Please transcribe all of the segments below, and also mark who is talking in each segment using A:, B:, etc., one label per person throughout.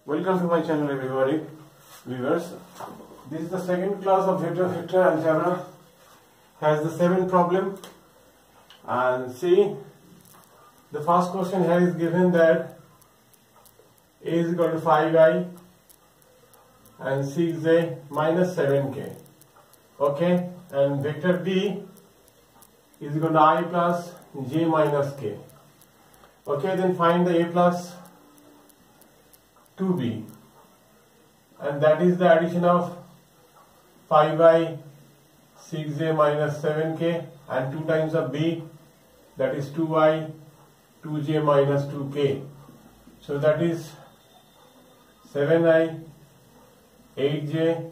A: Welcome to my channel, everybody, viewers. This is the second class of vector algebra. Has the 7th problem, and see, the first question here is given that a is equal to 5i and 6j minus 7k. Okay, and vector b is equal to I plus j minus k. Okay, then find the a plus 2b, and that is the addition of 5i 6j minus 7k and 2 times of b, that is 2i 2j minus 2k. So that is 7i 8j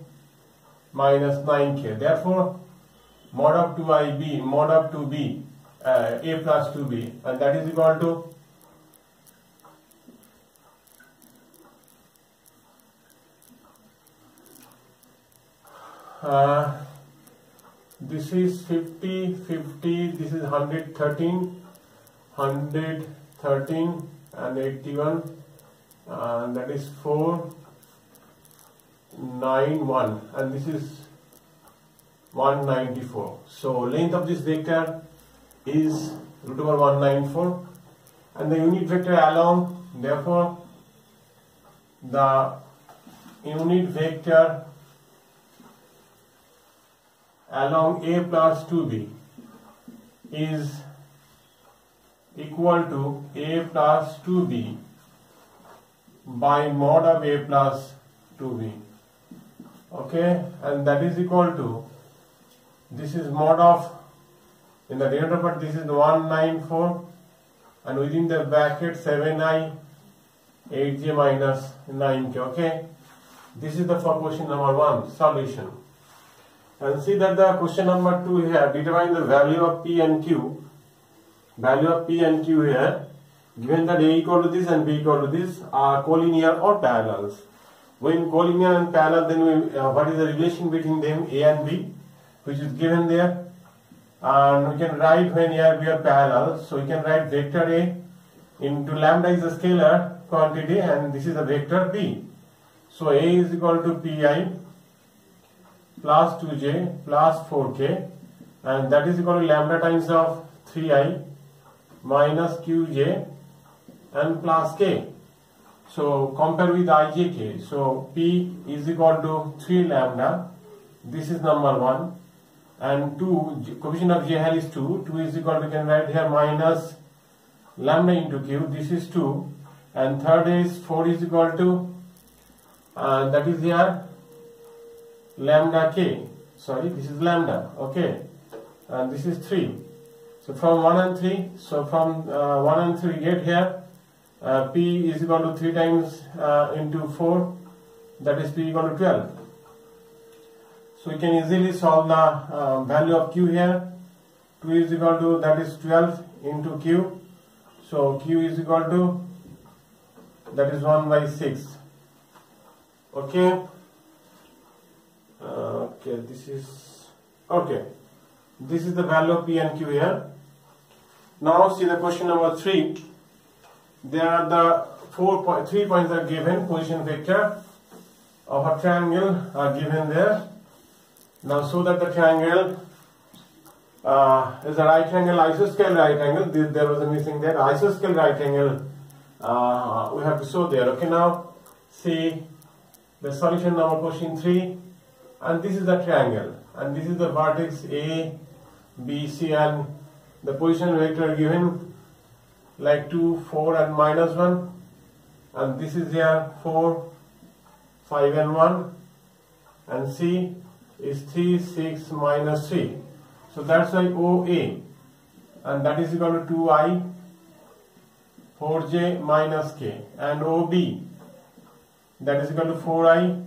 A: minus 9k. Therefore mod of 2ib, mod of 2b, a plus 2b, and that is equal to this is 50, 50, this is 113, 113 and 81, and that is 491, and this is 194. So length of this vector is root over 194, and the unit vector along, therefore the unit vector along a plus 2b is equal to a plus 2b by mod of a plus 2b. Okay, and that is equal to, this is mod of, in the denominator part this is 194, and within the bracket 7i 8j minus 9k. Okay, this is the for question number 1 solution. And see that the question number 2 here, determine the value of P and Q. Value of P and Q here, given that A equal to this and B equal to this, are collinear or parallels. When collinear and parallel, then what is the relation between them, A and B, which is given there. And we can write when here we are parallel. So we can write vector A into lambda is a scalar quantity and this is a vector B. So A is equal to Pi plus 2j plus 4k, and that is equal to lambda times of 3i minus qj and plus k. So compare with ijk. So p is equal to 3 lambda, this is number 1, and 2, coefficient of j here is 2, 2 is equal to, can write here minus lambda into q, this is 2, and third is 4 is equal to, that is here lambda k, sorry, this is lambda, okay, and this is 3. So from 1 and 3, so from 1 and 3 get here p is equal to 3 times into 4, that is p equal to 12. So we can easily solve the value of q here. 2 is equal to, that is 12 into q, so q is equal to, that is 1 by 6. Okay. Okay, this is okay. This is the value of P and Q here. Now see the question number 3. There are the 3 points are given. Position vector of a triangle are given there. Now show that the triangle is a right angle, isosceles right angle. There was a missing there. Isosceles right angle. We have to show there. Okay, now see the solution number question 3. And this is the triangle, and this is the vertex A, B, C, and the position vector given like 2, 4 and minus 1, and this is here 4, 5 and 1, and C is 3, 6, minus 3. So that's why OA, and that is equal to 2i 4j minus k, and OB, that is equal to 4i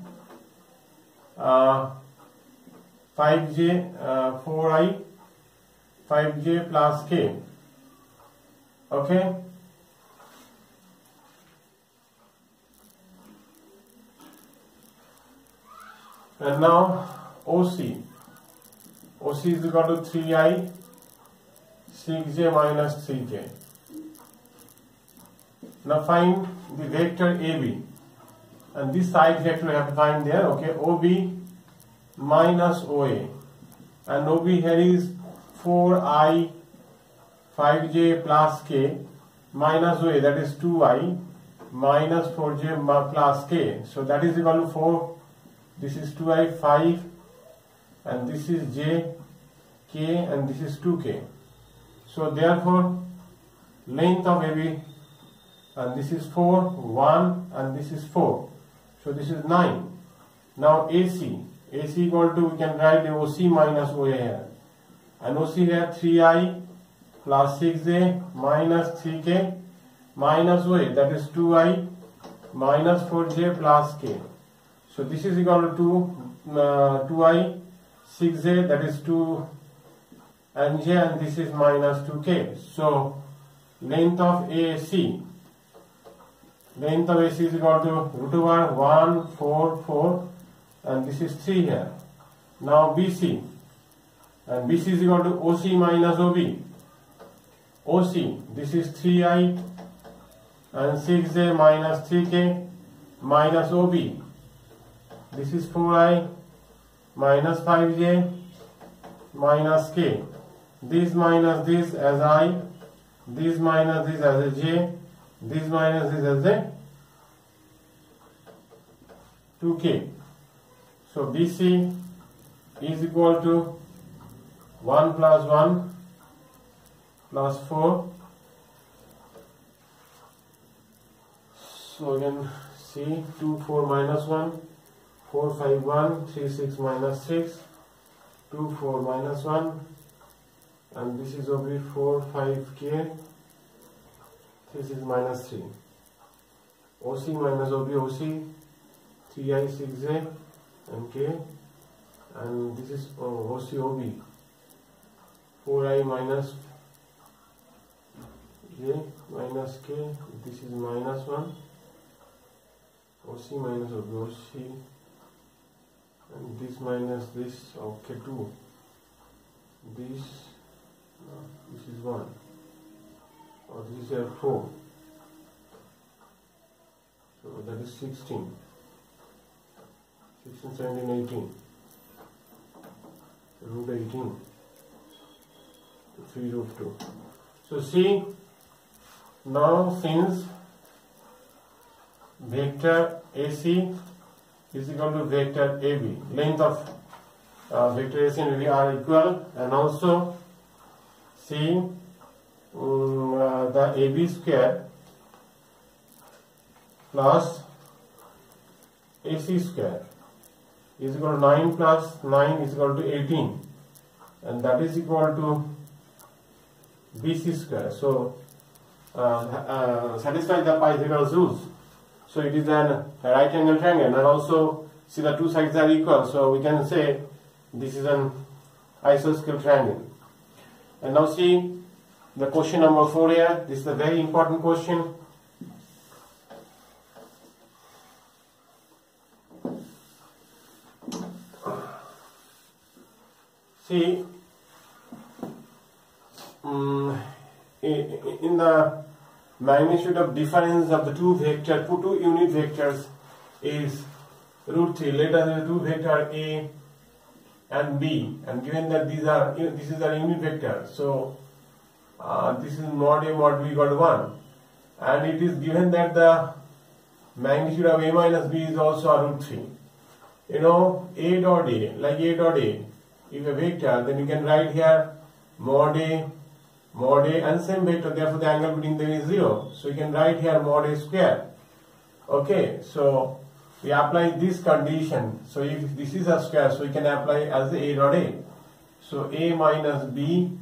A: 5j 4i 5j plus k. Okay, and now OC is equal to 3i 6j minus 3k. Now find the vector AB. and this side vector we have to find there. Okay, OB minus OA, and OB here is 4I 5j plus k minus OA, that is 2I minus 4j plus k. So that is equal to 4. This is 2I 5, and this is j k, and this is 2k. So therefore length of AB, and this is 4, 1, and this is 4. So this is 9. Now AC equal to, we can write OC minus OA here, and OC here 3I plus 6j minus 3k minus OA, that is 2I minus 4j plus k. So this is equal to 2I 6j, that is 2 and j, and this is minus 2k. So length of AC is equal to root over 1, 4, 4, and this is 3 here. Now BC, and BC is equal to OC minus OB. OC, this is 3I and 6j minus 3k minus OB. This is 4I minus 5j minus k. This minus this as I, this minus this as a j, this minus this as a 2k. So BC is equal to 1 plus 1 plus 4. So we can see 2, 4 minus 1, 4, 5, 1, 3, 6 minus 6, 2, 4 minus 1, and this is OB 4, 5k, 3, 6 minus 3. OC minus OB, OC, 3I, 6j, and k, and this is OC, OB, 4I minus j minus k, this is minus 1, OC minus OB, OC, and this minus this, okay, 2, this is 1, or this is 4, so that is 16, 17, 18, root 18, 3 root 2. So see, now since vector AC is equal to vector AB, length of vector AC and AB are equal, and also see the AB square plus AC square is equal to 9 plus 9 is equal to 18, and that is equal to BC square. So satisfy the Pythagoras rules. So it is a right angle triangle, and also see the two sides are equal, so we can say this is an isosceles triangle. And now see the question number 4 here. This is a very important question. See, in the magnitude of difference of the two unit vectors is root 3. Let us have two vector A and B, and given that this is a unit vector, so this is mod A mod B equal to 1, and it is given that the magnitude of A minus B is also a root 3. You know, A dot A, like A dot A, if a vector, then you can write here mod A, and same vector, therefore the angle between them is 0. So you can write here mod A square. Okay, so we apply this condition. So if this is a square, so we can apply as A dot A. So A minus B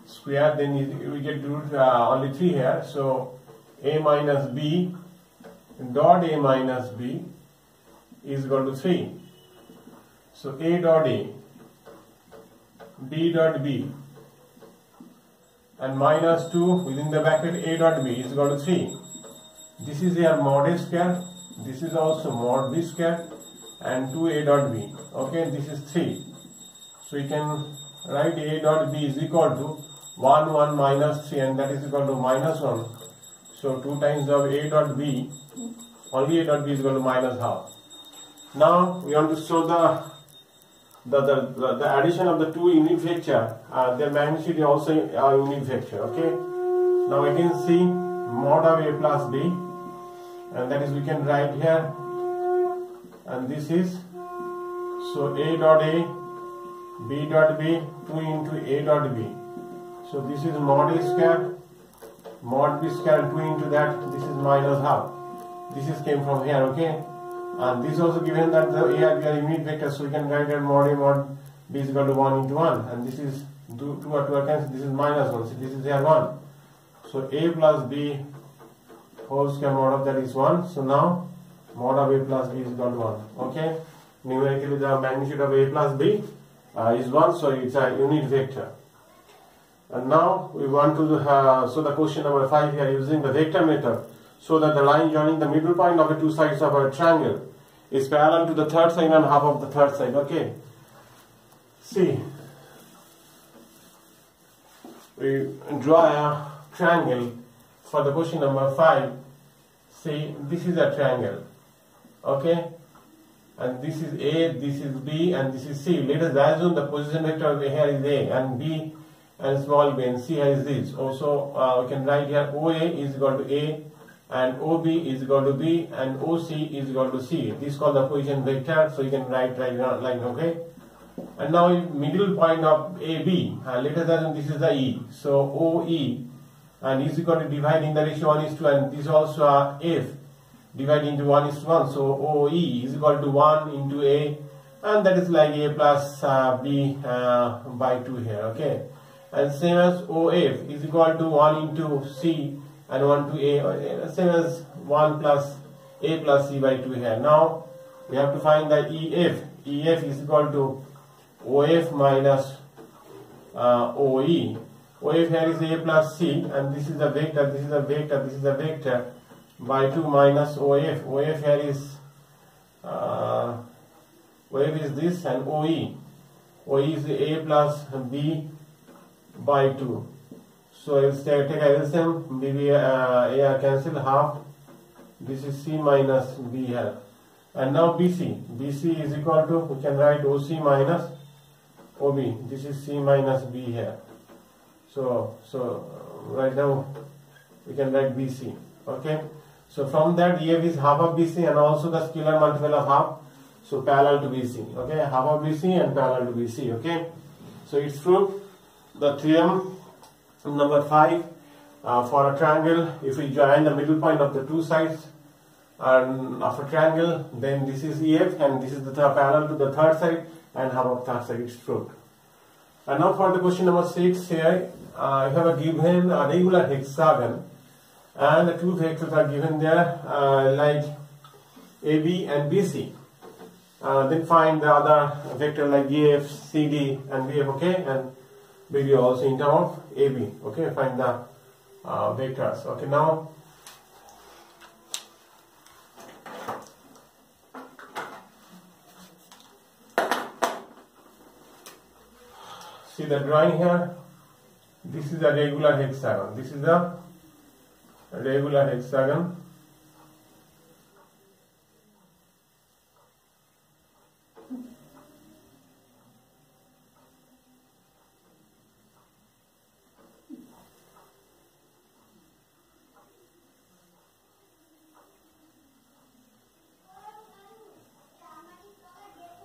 A: square, then we get root only 3 here. So A minus B dot A minus B is equal to 3. So A dot A, B dot B, and minus 2 within the bracket A dot B is equal to 3. This is your mod A square, this is also mod B square, and 2A dot B. Okay, this is 3. So you can write A dot B is equal to 1, 1 minus 3, and that is equal to minus 1. So 2 times of A dot B Only A dot B is equal to minus half. Now we want to show the addition of the two unit vector. Their magnitude is also a unit vector. Okay. Now we can see mod of A plus B, and that is we can write here, and this is, so A dot A, B dot B, 2 into A dot B. So this is mod A square, mod B square, 2 into that, this is minus half. This is came from here, okay? And this also given that the A are unit vector, so we can write that mod A mod B is equal to 1 into 1, and this is 2 or 2 are cancelled, this is minus 1, so this is here 1. So A plus B whole square mod of that is 1, so now mod of A plus B is equal to 1, okay? Numerically the magnitude of A plus B is 1, so it's a unit vector. And now we want to so the question number 5 here, using the vector method, so that the line joining the middle point of the two sides of a triangle is parallel to the third side and half of the third side. Okay. See, we draw a triangle for the question number 5. See, this is a triangle. Okay. And this is A, this is B, and this is C. Let us assume the position vector of here is A, and B and small b, and C here is this. Also, we can write here OA is equal to A, and OB is equal to B, and OC is equal to C. This is called the position vector, so you can write like okay. And now middle point of AB, let us assume this is the E. So OE and is equal to divide in the ratio 1:2, and this also F divide into 1:1. So OE is equal to 1 into A, and that is like A plus B by 2 here. Okay. And same as OF is equal to 1 into C and 1 to A, same as 1 plus A plus C by 2 here. Now we have to find the EF. EF is equal to OF minus OE. OF here is A plus C, and this is a vector, this is a vector, this is a vector, by 2 minus OF. OF here is OF is this, and OE. OE is A plus B by 2. So let's take LCM, B A cancel half. This is C minus B here. And now BC. BC is equal to, we can write OC minus OB. This is C minus B here. So right now we can write BC. Okay. So from that EF is half of BC and also the scalar multiple of half. So parallel to BC. Okay. Half of BC and parallel to BC. Okay. So it's proved. The theorem number 5, for a triangle, if we join the middle point of the two sides of a triangle, then this is EF and this is the parallel to the third side and half of third side. It's proved. And now for the question number 6 here, you have a given a regular hexagon and the two vectors are given there like AB and BC. Then find the other vector like EF, CD and BF. Okay, and video also in terms of AB. Okay, find the vectors. Okay, now see the drawing here. This is a regular hexagon. This is a regular hexagon.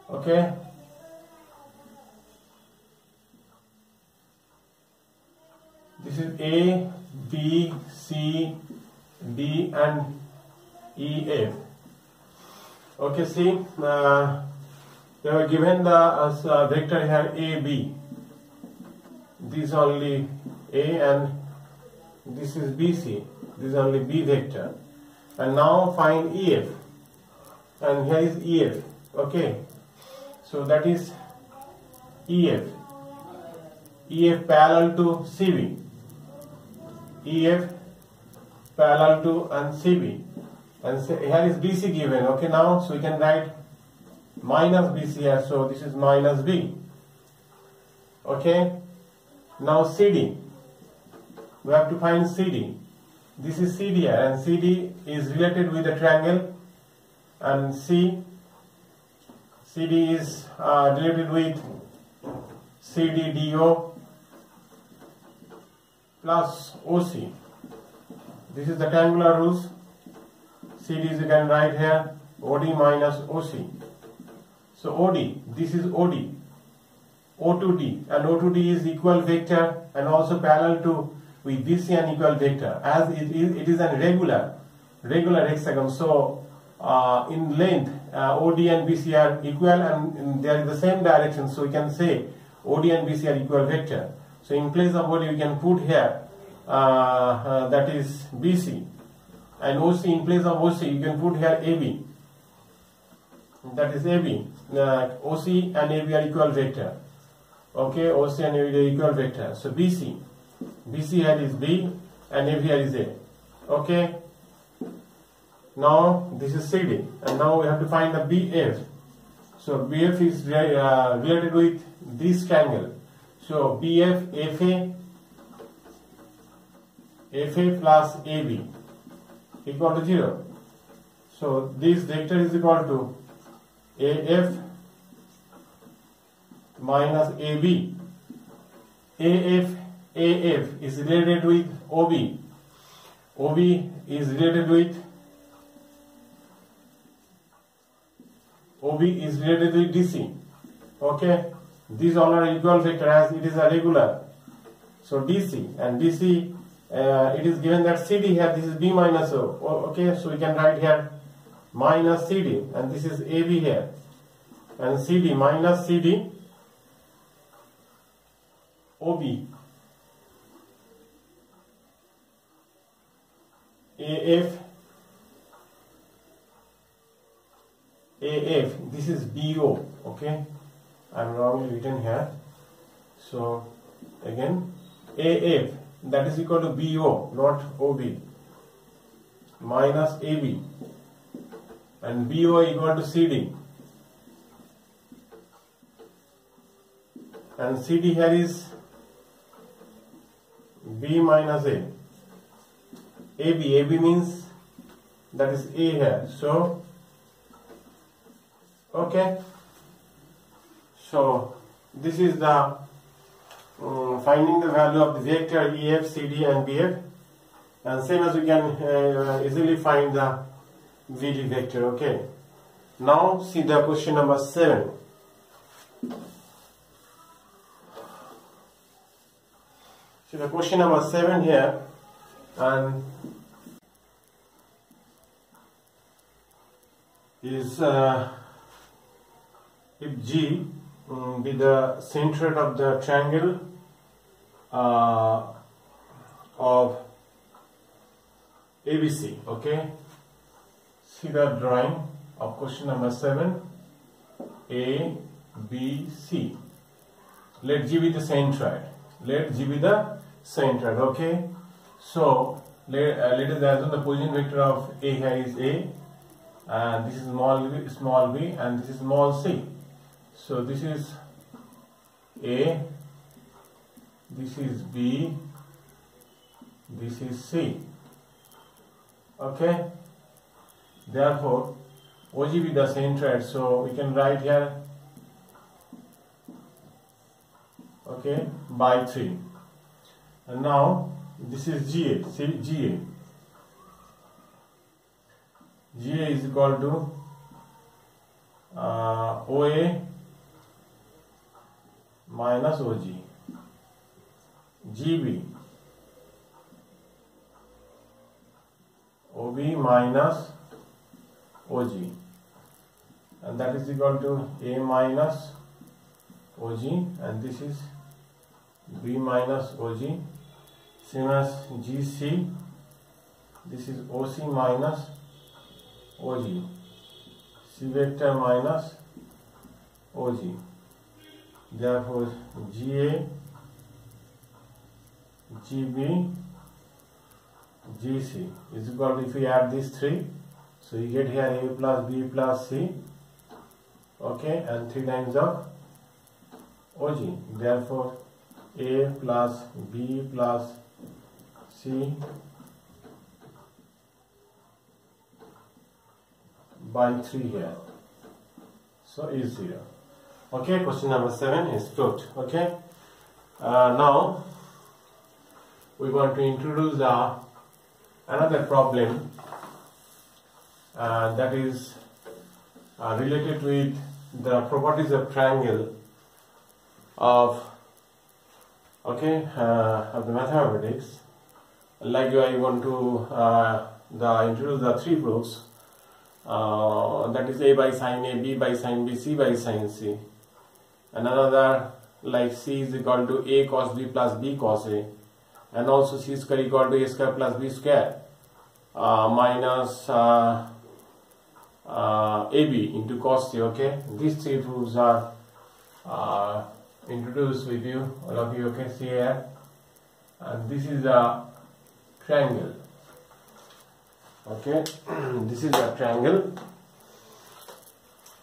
A: Okay. This is A, B, C, D and E, F. Okay, see, we have given the vector here A, B. This is only A and this is B, C. This is only B vector. And now find EF. And here is EF. Okay. So that is EF. EF parallel to CB. EF parallel to and CB. And here is BC given. Okay, now so we can write minus BC here. So this is minus B. Okay. Now CD. We have to find CD. this is CD here, and CD is related with the triangle, and CD is related with CDDO plus OC. This is the triangular rules. CD is, you can write here, OD minus OC. So OD, this is OD, O2D, and O2D is equal vector and also parallel to with BC and equal vector, as it is a regular hexagon. So in length, OD and BC are equal, and they are in the same direction. So we can say OD and BC are equal vector. So in place of OD, we can put here that is BC, and OC, in place of OC, you can put here AB. That is AB. OC and AB are equal vector. Okay, OC and AB are equal vector. So BC here is B, and AB here is A. Okay. Now this is CD, and now we have to find the BF. So BF is related with this triangle. So BF FA plus AB equal to 0. So this vector is equal to AF minus AB. AF is related with OB. OB is related with DC. Okay, these all are equal vector as it is a regular. So DC, and DC it is given that CD here, this is B minus O. Okay, so we can write here minus CD, and this is AB here, and CD minus CD OB. AF, this is BO. Okay, I'm wrongly written here. So again, AF, that is equal to BO, not OB, minus AB, and BO equal to CD, and CD here is B minus A. AB means that is A here. So okay, so this is the finding the value of the vector EF, CD and BF, and same as we can easily find the VD vector. Okay, now see the question number 7. See the question number 7 here, and is if G be the center of the triangle of ABC. Okay, see the drawing of question number 7. A, B, C. Let G be the centroid. Let G be the centroid. Okay, so let us assume the position vector of A here is A, and this is small b, and this is small c. So this is A, this is B, this is C. Okay, therefore OG be the centroid, so we can write here, okay, by 3. And now this is GA. See, GA is equal to OA minus OG. GB, OB minus OG, and that is equal to A minus OG, and this is B minus OG. Same as GC, this is OC minus OG, C vector minus OG. Therefore GA, GB, GC is equal to, if we add these 3, so you get here A plus B plus C, okay, and 3 times of OG. Therefore A plus B plus C by 3 here. So is 0. Okay, question number 7 is proved. Okay. Now we want to introduce another problem that is related with the properties of triangle of the mathematics. Like I want to introduce the 3 proofs, that is A by sin A, B by sin B, C by sin C, and another like C is equal to A cos B plus B cos A, and also C square equal to A square plus B square minus AB into cos C. Okay, these 3 proofs are introduced with you, all of you. Okay, see here, and this is a triangle. Okay, this is a triangle,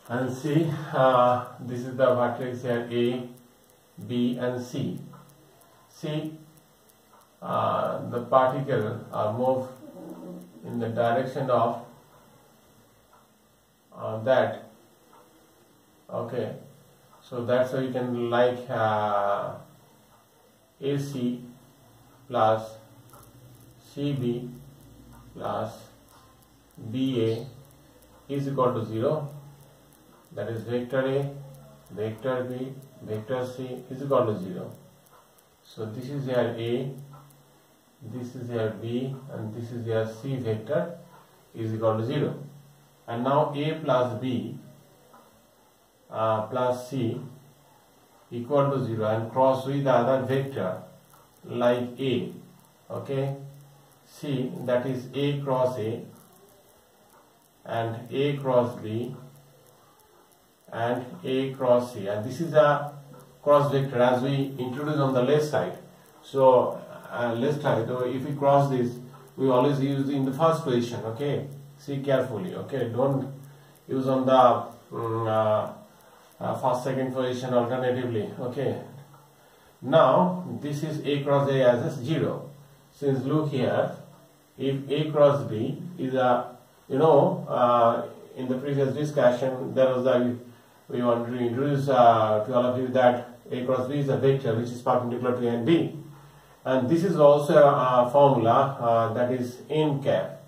A: and see, this is the vertex here, A, B and C. See, the particle move in the direction of that. Okay, so that's how you can like AC plus CB plus BA is equal to 0. That is vector A, vector B, vector C is equal to 0. So this is your A, this is your B, and this is your C vector is equal to 0. And now A plus B plus C equal to 0, and cross with the other vector like A. Okay, C, that is A cross A, and A cross B, and A cross C, and this is a cross vector as we introduced on the left side. So left side, so if we cross this, we always use in the first position. Okay, see carefully. Okay, don't use on the first, second position alternatively. Okay, now this is A cross A as a 0. Since look here, if A cross B is a, in the previous discussion there was we want to introduce to all of you that A cross B is a vector which is perpendicular to A and B, and this is also a formula that is n cap,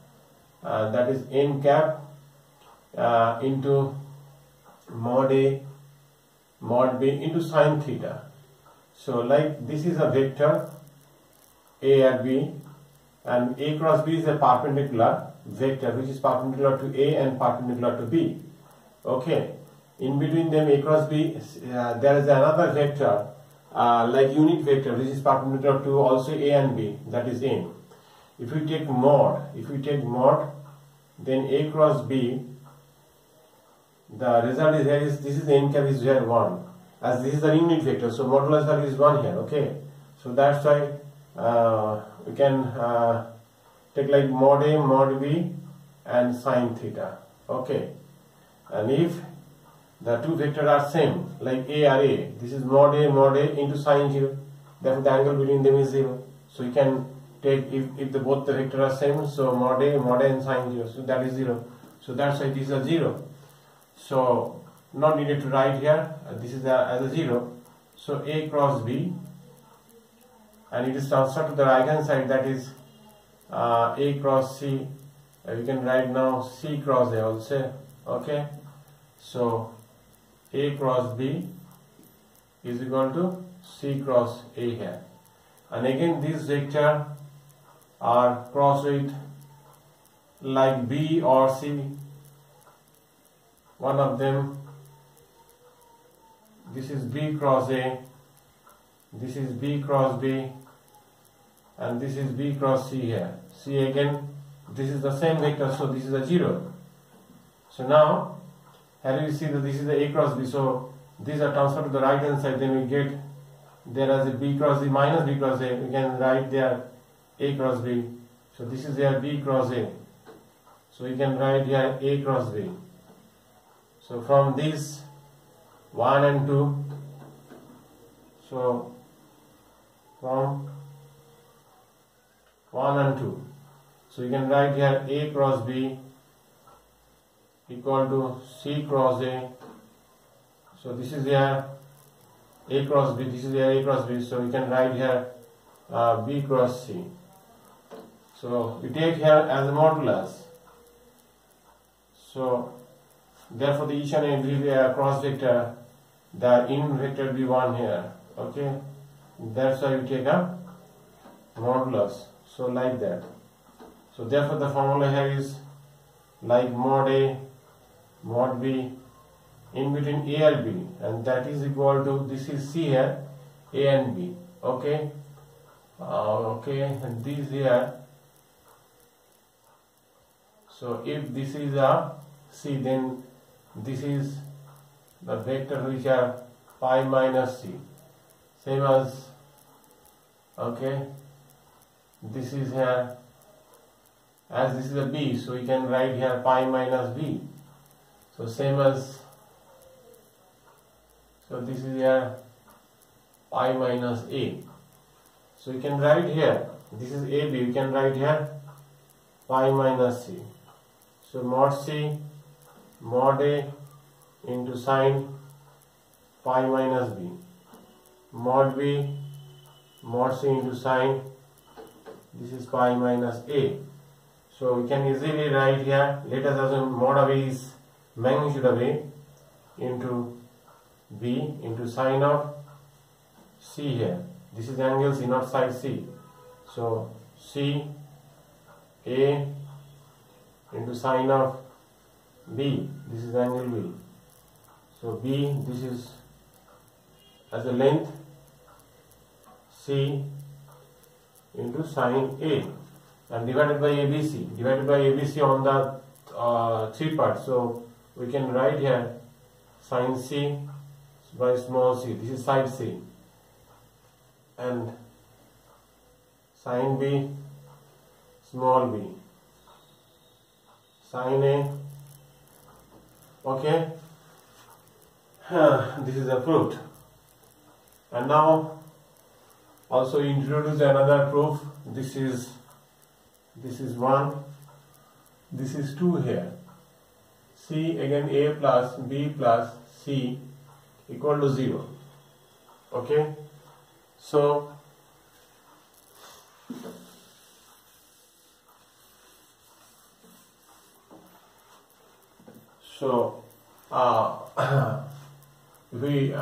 A: into mod A mod B into sin theta. So like this is a vector A and B, and A cross B is a perpendicular vector which is perpendicular to A and perpendicular to B. Okay, in between them A cross B there is another vector like unit vector which is perpendicular to also A and B, that is n. If we take mod, then A cross B, the result is here is this is n cap is here 1, as this is a unit vector, so modulus value is 1 here. Okay, so that's why we can take like mod A, mod B and sin theta. Okay, and if the two vectors are same, like A or A, this is mod A into sin 0, therefore the angle between them is 0. So you can take, if both the vectors are same, so mod A and sin 0, so that is 0. So that's why this is a 0. So not needed to write here, this is as a 0. So A cross B, and it is transferred to the right hand side, that is A cross C. We can write now C cross A also. Okay, so A cross B is equal to C cross A here, and again these vectors are crossed with like B or C, one of them. This is B cross A, this is B cross B, and this is B cross C here. See again, this is the same vector, so this is a 0. So now here you see that this is the A cross B, so these are transferred to the right hand side, then we get there as a B cross B minus B cross A. We can write there A cross B, so this is there B cross A, so we can write here A cross B. So from these 1 and 2, so from 1 and 2, so you can write here A cross B equal to C cross A. So this is here A cross B, this is here A cross B, so we can write here B cross C. So we take here as a modulus. So therefore the each and every cross vector, the in vector will be 1 here. Okay, that's why we take a modulus. So like that. So therefore the formula here is like mod A, mod B, in between A and B, and that is equal to, this is C here, A and B. Okay, okay, and this here. So if this is a C, then this is the vector which are pi minus C, same as, okay, this is here, as this is a B, so we can write here pi minus B, so same as, so this is here pi minus A, so we can write here, this is AB, we can write here pi minus C. So mod C, mod A into sine pi minus B, mod B, mod C into sine, this is pi minus A. So we can easily write here, let us assume mod of A is magnitude of A into B into sine of C here. This is angle C, not side C. So C A into sine of B, this is angle B. So B, this is as a length, C into sine A, and divided by ABC, divided by ABC on the 3 parts. So we can write here sine C by small c, this is side C, and sine B, small b, sine A. Okay, this is approved. And now also introduce another proof. This is 1, this is 2 here. C again, A plus B plus C equal to 0. Okay, so we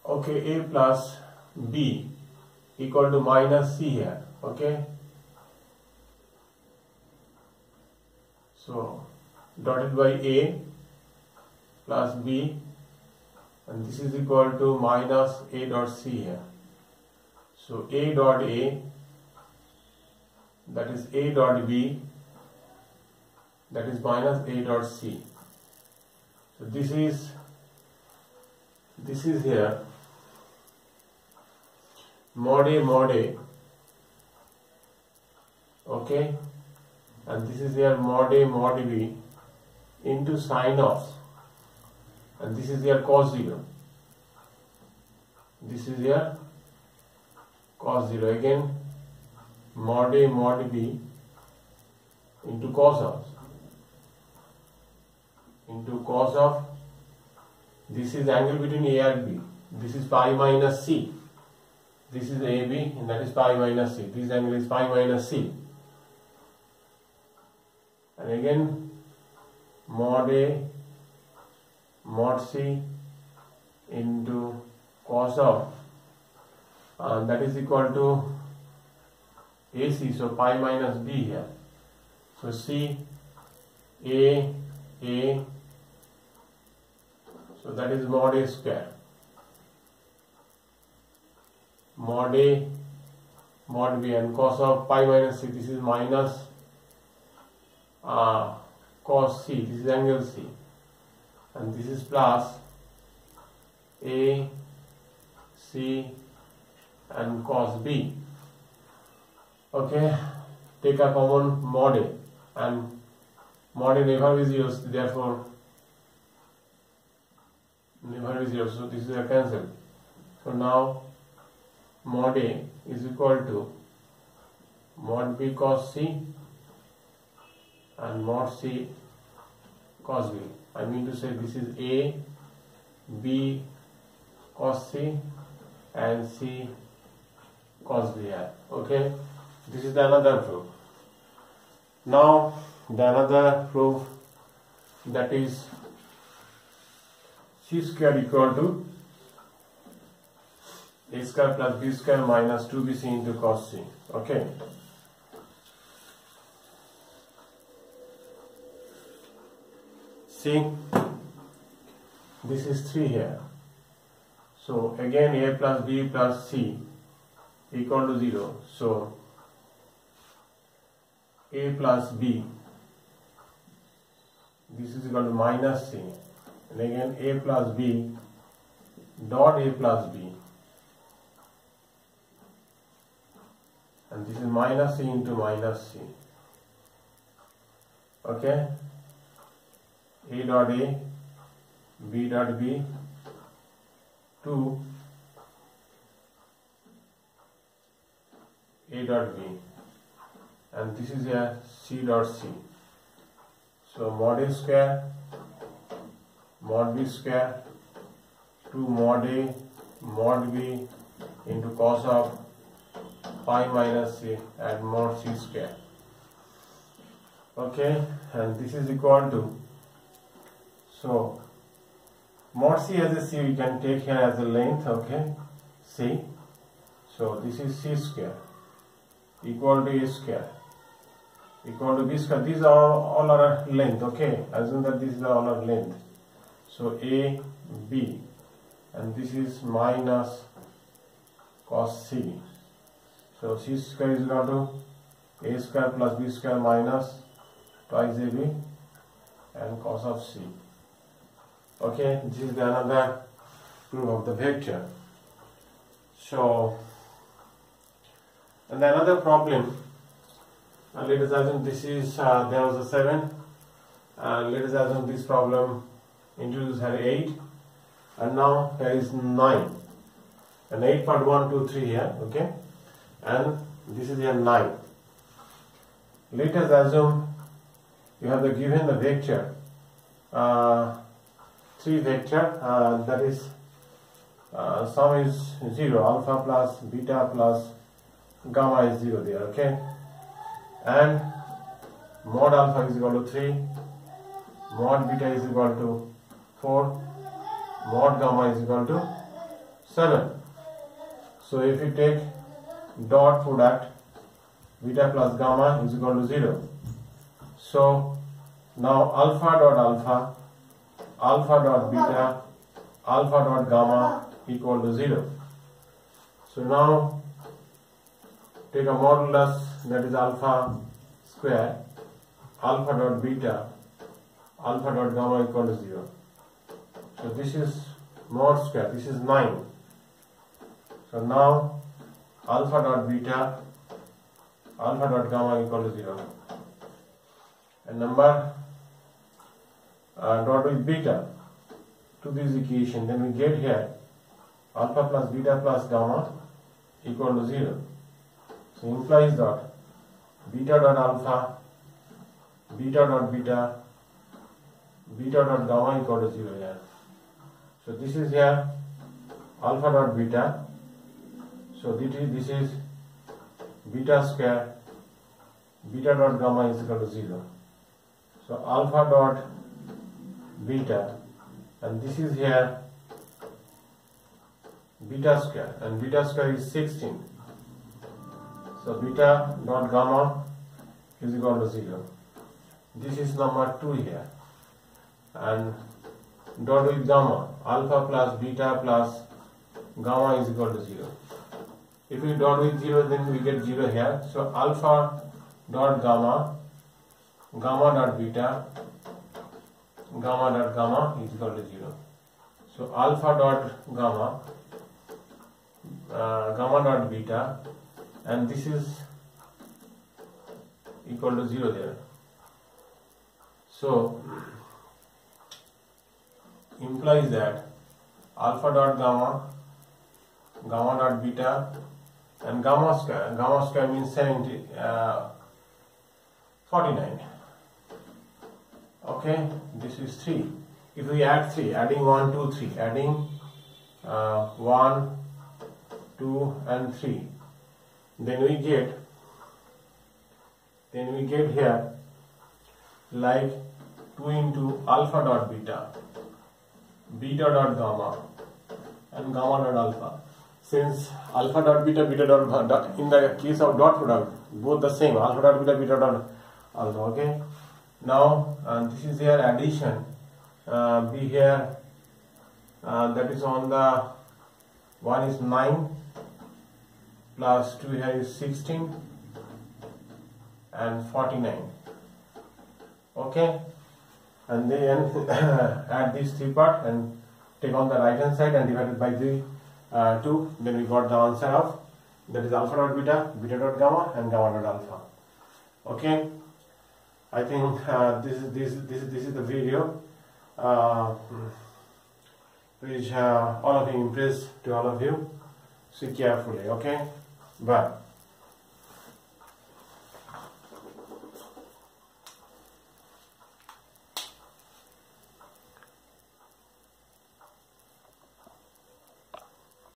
A: okay, A plus B equal to minus C here. Okay, so dotted by A plus B, and this is equal to minus A dot C here. So A dot A, that is A dot B, that is minus A dot C. So this is here mod A, okay, and this is here mod A mod B into sine of, and this is here cos 0, this is here cos 0, again mod A mod B into cos of, this is angle between A and B, this is pi minus C, this is AB, and that is pi minus C, this angle is pi minus C, and again mod A mod C into cos of, and that is equal to AC, so pi minus B here. So C A, so that is mod A square, mod A mod B, and cos of pi minus C, this is minus cos C, this is angle C, and this is plus A, C and cos B. Okay, take a common mod A, and mod A never is used, therefore never is used, so this is a cancel. So now mod A is equal to mod B cos C and mod C cos B. I mean to say this is A, B cos C and C cos B. Okay, this is the another proof. Now the another proof, that is C square equal to A square plus B square minus 2BC into cos C. Okay. See, this is 3 here. So again A plus B plus C equal to 0. So A plus B, this is equal to minus C, and again A plus B dot A plus B, and this is minus C into minus C. Okay, A dot A, B dot B, to A dot B, and this is a C dot C. So mod A square, mod B square, to mod A, mod B into cos of pi minus C and mod C square. Okay, and this is equal to, so mod C as a C we can take here as a length. Okay, C. So this is C square equal to A square equal to B square. These are all our length. Okay, assume that this is all our length. So A, B, and this is minus cos C. So C square is equal to A square plus B square minus twice AB and cos of C. Okay, this is another proof of the vector. So, and another problem, let us assume this is, there was a 7, let us assume this problem introduced had 8, and now there is 9, and 8 part 1, 2, 3 here, okay, and this is here 9. Let us assume you have given the vector, 3 vector, that is, sum is 0, alpha plus beta plus gamma is 0 there, okay, and mod alpha is equal to 3, mod beta is equal to 4, mod gamma is equal to 7. So if you take dot product, beta plus gamma is equal to 0. So now alpha dot alpha, alpha dot beta, alpha dot gamma equal to 0. So now take a modulus, that is alpha square, alpha dot beta, alpha dot gamma equal to 0. So this is mod square, this is 9. So now alpha dot beta, alpha dot gamma equal to 0. And number dot with beta to this equation, then we get here alpha plus beta plus gamma equal to 0. So implies that beta dot alpha, beta dot beta, beta dot gamma equal to 0 here. So this is here alpha dot beta. So this is beta square, beta dot gamma is equal to 0. So alpha dot beta, and this is here beta square, and beta square is 16. So beta dot gamma is equal to 0. This is number 2 here, and dot with gamma, alpha plus beta plus gamma is equal to 0. If we dot with 0, then we get 0 here. So alpha dot gamma, gamma dot beta, gamma dot gamma is equal to 0. So alpha dot gamma, gamma dot beta, and this is equal to 0 there. So implies that alpha dot gamma, gamma dot beta, and gamma square means 49. Okay, this is 3. If we add 3, adding 1, 2, 3, adding 1, 2 and 3, then we get here like 2 into alpha dot beta, beta dot gamma, and gamma dot alpha. Since alpha dot beta, beta dot, in the case of dot product, both the same, alpha dot beta, beta dot alpha. Okay, now this is their addition. Be here, that is on the 1 is 9 plus 2 here is 16 and 49. Okay, and then add these 3 parts and take on the right hand side and divided by the 2. Then we got the answer of, that is alpha dot beta, beta dot gamma, and gamma dot alpha. Okay, I think this is the video which all of you impressed to all of you. See carefully. Okay, bye.